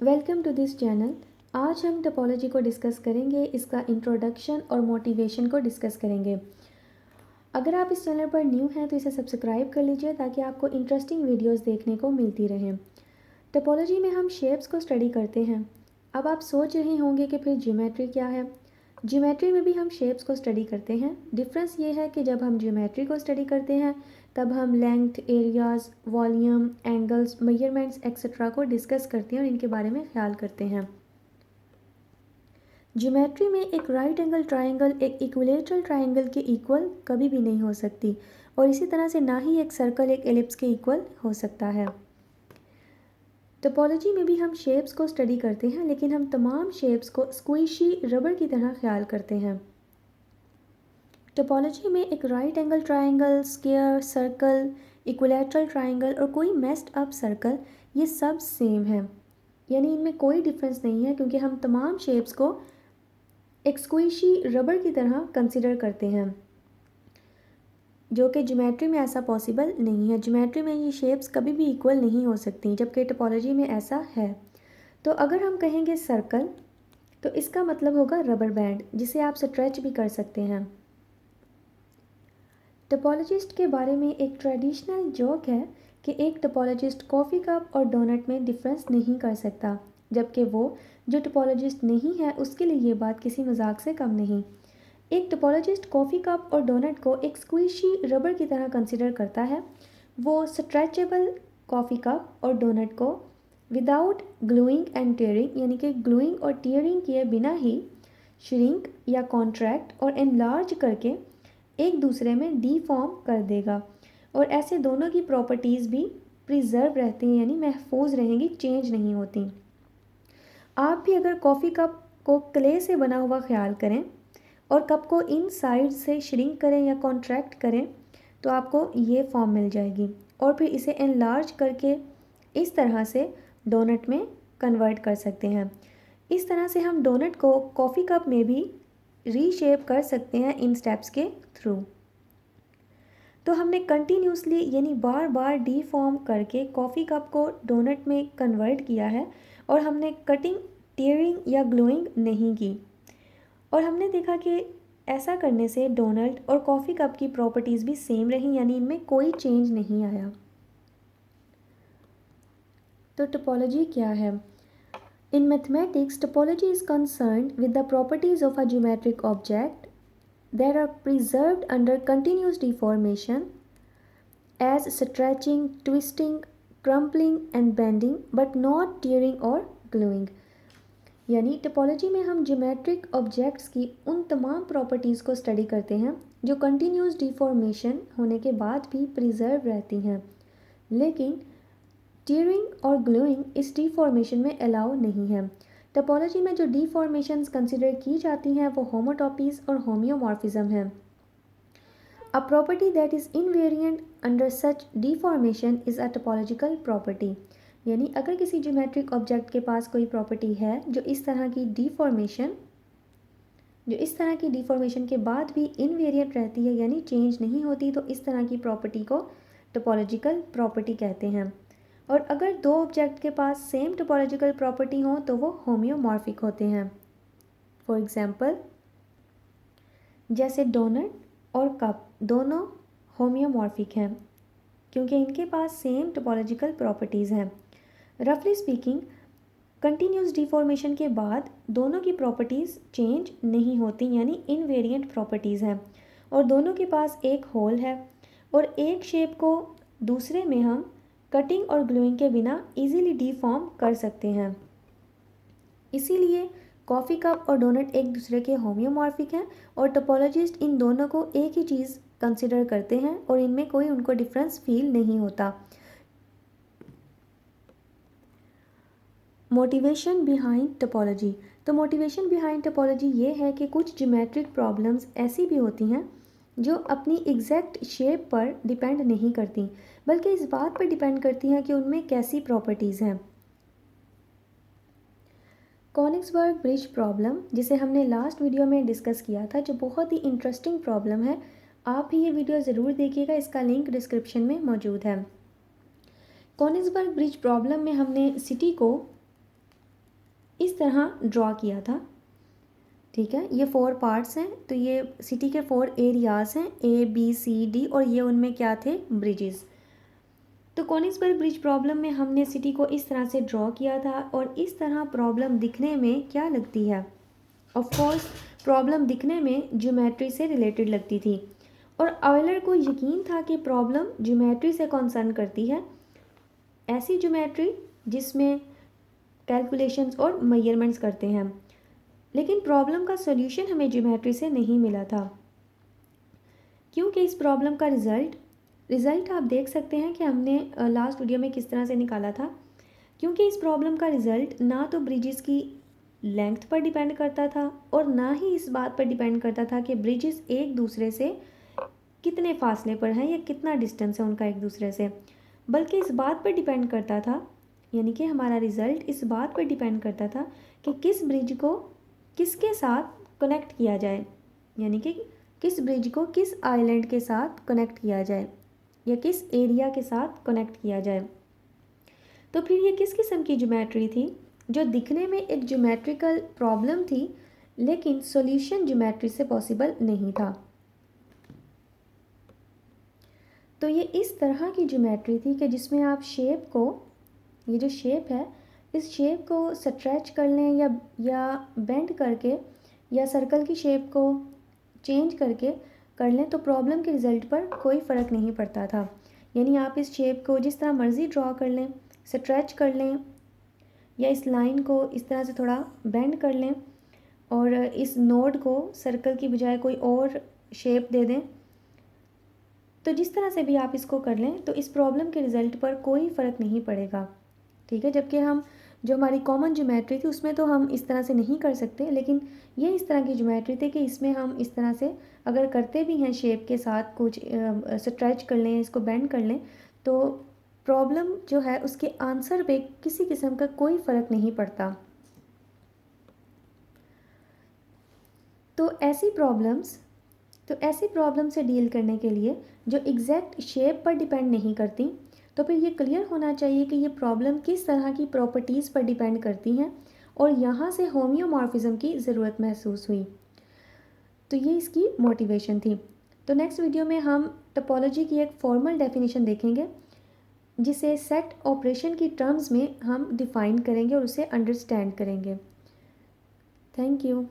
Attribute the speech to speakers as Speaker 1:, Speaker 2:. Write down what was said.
Speaker 1: Welcome to this channel. आज हम topology को डिस्कस करेंगे, इसका इंट्रोडक्शन और मोटिवेशन को डिस्कस करेंगे। अगर आप इस चैनल पर न्यू हैं तो इसे सब्सक्राइब कर लीजिए ताकि आपको इंटरेस्टिंग वीडियोस देखने को मिलती रहें। टोपोलॉजी में हम शेप्स को स्टडी करते हैं। अब आप सोच रहे होंगे कि फिर ज्योमेट्री क्या है। ज्योमेट्री में भी हम शेप्स को स्टडी करते हैं। डिफरेंस ये है कि जब हम ज्योमेट्री को स्टडी करते हैं तब हम length, areas, volume, angles, measurements etcetera को डिस्कस करते हैं और इनके बारे में ख्याल करते हैं। ज्योमेट्री में एक राइट एंगल ट्रायंगल एक इक्विलेटरल ट्रायंगल के इक्वल कभी भी नहीं हो सकती और इसी तरह से ना ही एक सर्कल एक एलिप्स के इक्वल हो सकता है। टोपोलॉजी में भी हम शेप्स को स्टडी करते हैं, लेकिन हम तमाम शेप्स को स्क्विशी रबर की तरह ख्याल करते हैं। टोपोलॉजी में एक right angle triangle, square, circle, equilateral triangle और कोई मेस्ड अप सर्कल, ये सब सेम है, यानी इनमें कोई डिफरेंस नहीं है क्योंकि हम तमाम शेप्स को एक स्क्विशी रबर की तरह कंसिडर करते हैं, जो कि ज्योमेट्री में ऐसा पॉसिबल नहीं है। ज्योमेट्री में ये शेप्स कभी भी इक्वल नहीं हो सकती, जबकि टोपोलॉजी में ऐसा है। तो अगर हम कहेंगे सर्कल तो इसका मतलब होगा रबर बैंड, जिसे आप स्ट्रेच भी कर सकते हैं। टोपोलॉजिस्ट के बारे में एक ट्रेडिशनल जोक है कि एक टोपोलॉजिस्ट कॉफ़ी कप और डोनट में डिफरेंस नहीं कर सकता, जबकि वो जो टोपोलॉजिस्ट नहीं है उसके लिए ये बात किसी मजाक से कम नहीं। एक टोपोलॉजिस्ट कॉफ़ी कप और डोनट को एक स्क्विशी रबर की तरह कंसिडर करता है। वो स्ट्रेचेबल कॉफ़ी कप और डोनट को विदाउट ग्लूइंग एंड टीयरिंग, यानी कि ग्लूइंग और टीयरिंग किए बिना ही श्रिंक या कॉन्ट्रैक्ट और एनलार्ज करके एक दूसरे में डीफॉर्म कर देगा और ऐसे दोनों की प्रॉपर्टीज़ भी प्रिजर्व रहती हैं, यानी महफूज रहेंगी, चेंज नहीं होती। आप भी अगर कॉफ़ी कप को क्ले से बना हुआ ख्याल करें और कप को इन साइड से श्रिंक करें या कॉन्ट्रैक्ट करें तो आपको ये फॉर्म मिल जाएगी और फिर इसे एनलार्ज करके इस तरह से डोनट में कन्वर्ट कर सकते हैं। इस तरह से हम डोनट को कॉफ़ी कप में भी रीशेप कर सकते हैं इन स्टेप्स के थ्रू। तो हमने कंटिन्यूसली यानी बार बार डीफॉर्म करके कॉफ़ी कप को डोनट में कन्वर्ट किया है और हमने कटिंग, टीयरिंग या ग्लूइंग नहीं की। और हमने देखा कि ऐसा करने से डोनट और कॉफ़ी कप की प्रॉपर्टीज़ भी सेम रही, यानी इनमें कोई चेंज नहीं आया। तो टोपोलॉजी क्या है? In mathematics, topology is concerned with the properties of a geometric object that are preserved under continuous deformation as stretching, twisting, crumpling and bending, but not tearing or gluing। यानी topology में हम geometric objects की उन तमाम properties को study करते हैं जो कंटिन्यूस डिफॉर्मेशन होने के बाद भी प्रिजर्व रहती हैं, लेकिन टीयरिंग और ग्लूइंग इस डिफॉर्मेशन में अलाउ नहीं है। टोपोलॉजी में जो डिफॉर्मेशंस कंसिडर की जाती हैं वो होमोटॉपीज़ और होम्योमॉर्फिज्म है। A property that is invariant under such deformation is a topological property. यानी अगर किसी ज्योमेट्रिक ऑब्जेक्ट के पास कोई प्रॉपर्टी है जो इस तरह की डिफॉर्मेशन के बाद भी इनवेरिएंट रहती है, यानी चेंज नहीं होती, तो इस तरह की प्रॉपर्टी को टोपोलॉजिकल प्रॉपर्टी कहते हैं। और अगर दो ऑब्जेक्ट के पास सेम टोपोलॉजिकल प्रॉपर्टी हो तो वो होम्योमॉर्फिक होते हैं। फॉर एग्जांपल, जैसे डोनट और कप दोनों होम्योमॉर्फिक हैं क्योंकि इनके पास सेम टोपोलॉजिकल प्रॉपर्टीज़ हैं। रफली स्पीकिंग, कंटिन्यूस डिफॉर्मेशन के बाद दोनों की प्रॉपर्टीज़ चेंज नहीं होती, यानी इनवेरिएंट प्रॉपर्टीज़ हैं और दोनों के पास एक होल है और एक शेप को दूसरे में हम कटिंग और ग्लूइंग के बिना इजीली डीफॉर्म कर सकते हैं। इसीलिए कॉफ़ी कप और डोनट एक दूसरे के होम्योमॉर्फिक हैं और टोपोलॉजिस्ट इन दोनों को एक ही चीज़ कंसिडर करते हैं और इनमें कोई उनको डिफरेंस फील नहीं होता। Motivation behind topology. तो मोटिवेशन बिहाइंड टोपोलॉजी ये है कि कुछ ज्योमेट्रिक प्रॉब्लम्स ऐसी भी होती हैं जो अपनी एग्जैक्ट शेप पर डिपेंड नहीं करती, बल्कि इस बात पर डिपेंड करती हैं कि उनमें कैसी प्रॉपर्टीज़ हैं। कोनिग्सबर्ग ब्रिज प्रॉब्लम, जिसे हमने लास्ट वीडियो में डिस्कस किया था, जो बहुत ही इंटरेस्टिंग प्रॉब्लम है, आप भी ये वीडियो ज़रूर देखिएगा, इसका लिंक डिस्क्रिप्शन में मौजूद है। कोनिग्सबर्ग ब्रिज प्रॉब्लम में हमने सिटी को इस तरह ड्रॉ किया था। ठीक है, ये 4 पार्ट्स हैं, तो ये सिटी के 4 एरियाज़ हैं, A B C D, और ये उनमें क्या थे, ब्रिजेस। तो कॉनिक्सबर्ग ब्रिज प्रॉब्लम में हमने सिटी को इस तरह से ड्रॉ किया था, और इस तरह प्रॉब्लम दिखने में क्या लगती है, ऑफ कोर्स प्रॉब्लम दिखने में ज्योमेट्री से रिलेटेड लगती थी, और ऑयलर को यकीन था कि प्रॉब्लम ज्योमेट्री से कंसर्न करती है, ऐसी ज्योमेट्री जिसमें कैलकुलेशंस और मेजरमेंट्स करते हैं। लेकिन प्रॉब्लम का सॉल्यूशन हमें ज्योमेट्री से नहीं मिला था, क्योंकि इस प्रॉब्लम का रिज़ल्ट आप देख सकते हैं कि हमने लास्ट वीडियो में किस तरह से निकाला था। क्योंकि इस प्रॉब्लम का रिज़ल्ट ना तो ब्रिजेस की लेंथ पर डिपेंड करता था, और ना ही इस बात पर डिपेंड करता था कि ब्रिजेस एक दूसरे से कितने फासले पर हैं या कितना डिस्टेंस है उनका एक दूसरे से, बल्कि इस बात पर डिपेंड करता था, यानी कि हमारा रिज़ल्ट इस बात पर डिपेंड करता था कि किस ब्रिज को किसके साथ कनेक्ट किया जाए, यानी कि किस ब्रिज को किस आइलैंड के साथ कनेक्ट किया जाए या किस एरिया के साथ कनेक्ट किया जाए। तो फिर ये किस किस्म की ज्योमेट्री थी, जो दिखने में एक ज्योमेट्रिकल प्रॉब्लम थी, लेकिन सॉल्यूशन ज्योमेट्री से पॉसिबल नहीं था। तो ये इस तरह की ज्योमेट्री थी कि जिसमें आप शेप को, ये जो शेप है, इस शेप को स्ट्रेच कर लें या बेंड करके या सर्कल की शेप को चेंज करके कर लें, तो प्रॉब्लम के रिज़ल्ट पर कोई फ़र्क नहीं पड़ता था। यानी आप इस शेप को जिस तरह मर्ज़ी ड्रॉ कर लें, स्ट्रेच कर लें, या इस लाइन को इस तरह से थोड़ा बेंड कर लें, और इस नोड को सर्कल की बजाय कोई और शेप दे दें, तो जिस तरह से भी आप इसको कर लें, तो इस प्रॉब्लम के रिज़ल्ट पर कोई फ़र्क नहीं पड़ेगा। ठीक है, जबकि हम जो हमारी कॉमन ज्योमेट्री थी उसमें तो हम इस तरह से नहीं कर सकते, लेकिन ये इस तरह की ज्योमेट्री थी कि इसमें हम इस तरह से अगर करते भी हैं शेप के साथ कुछ स्ट्रेच कर लें, इसको बेंड कर लें, तो प्रॉब्लम जो है उसके आंसर पे किसी किस्म का कोई फ़र्क नहीं पड़ता। तो ऐसी प्रॉब्लम से डील करने के लिए जो एग्जैक्ट शेप पर डिपेंड नहीं करती, तो फिर ये क्लियर होना चाहिए कि ये प्रॉब्लम किस तरह की प्रॉपर्टीज़ पर डिपेंड करती हैं, और यहाँ से होम्योमॉर्फिज्म की ज़रूरत महसूस हुई। तो ये इसकी मोटिवेशन थी। तो नेक्स्ट वीडियो में हम टोपोलॉजी की एक फॉर्मल डेफिनेशन देखेंगे, जिसे सेट ऑपरेशन की टर्म्स में हम डिफ़ाइन करेंगे और उसे अंडरस्टैंड करेंगे। Thank you.